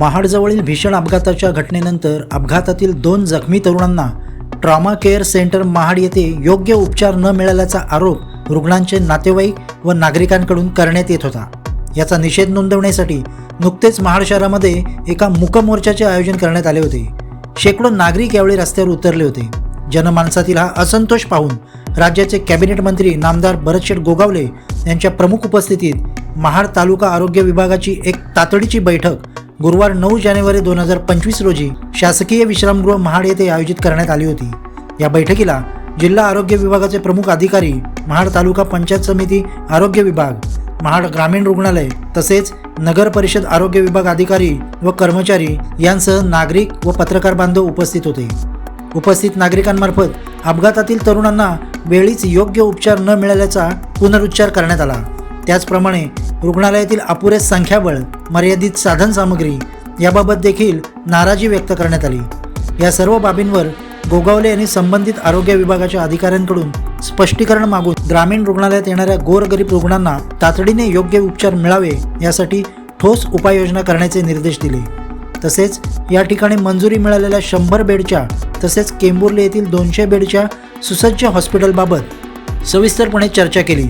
महाडजवळील भीषण अपघाताच्या घटनेनंतर अपघातातील 2 जखमी तरुणांना ट्रॉमा केअर सेंटर महाड येथे योग्य उपचार न मिळाल्याचा आरोप रुग्णांचे नातेवाईक व नागरिकांकडून करण्यात येत होता। याचा निषेध नोंदवण्यासाठी नुकतेच महाड शहरामध्ये एका मूक मोर्चाचे आयोजन करण्यात आले होते। शेकडो नागरिक यावेळी रस्त्यावर उतरले होते। जनमानसातील हा असंतोष पाहून राज्याचे कॅबिनेट मंत्री नामदार भरतशेठ गोगावले यांच्या प्रमुख उपस्थितीत महाड तालुका आरोग्य विभागाची एक तातडीची बैठक गुरुवार 9 जानेवारी 2025 रोजी शासकीय विश्रामगृह महाड येथे आयोजित करण्यात आली होती। या बैठकीला जिल्हा आरोग्य विभागाचे प्रमुख अधिकारी, महाड तालुका पंचायत समिती आरोग्य विभाग, महाड ग्रामीण रुग्णालय तसेच नगर परिषद आरोग्य विभाग अधिकारी व कर्मचारी यांसह नागरिक व पत्रकार बांधव उपस्थित होते। उपस्थित नागरिकांमार्फत अपघातातील तरुणांना वेळीच योग्य उपचार न मिळाल्याचा पुनरुच्चार करण्यात आला। त्याचप्रमाणे रुग्णालयातील अपुरे संख्याबळ, मर्यादित साधनसामग्री याबाबत देखील नाराजी व्यक्त करण्यात आली। या सर्व बाबींवर गोगावले यांनी संबंधित आरोग्य विभागाच्या अधिकाऱ्यांकडून स्पष्टीकरण मागून ग्रामीण रुग्णालयात येणाऱ्या गोरगरीब रुग्णांना तातडीने योग्य उपचार मिळावे यासाठी ठोस उपाययोजना करण्याचे निर्देश दिले। तसेच या ठिकाणी मंजुरी मिळालेल्या 100 बेडच्या तसेच केंबुर्ले येथील 200 बेडच्या सुसज्ज हॉस्पिटलबाबत सविस्तरपणे चर्चा केली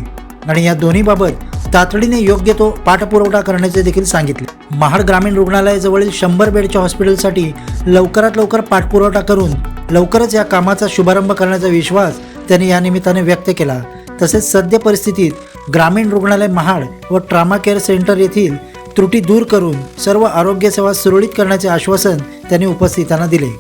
आणि या दोन्हीबाबत तातडीने योग्य तो पाठपुरावा करण्याचे देखील सांगितले। महाड ग्रामीण रुग्णालयाजवळील 100 बेडच्या हॉस्पिटलसाठी लवकरात लवकर पाठपुरावा करून लवकरच या कामाचा शुभारंभ करण्याचा विश्वास त्यांनी या निमित्ताने व्यक्त केला। तसेच सद्य परिस्थितीत ग्रामीण रुग्णालय महाड व ट्रॉमा केअर सेंटर येथील त्रुटी दूर करून सर्व आरोग्य सेवा सुरळीत करण्याचे आश्वासन त्यांनी उपस्थितांना दिले।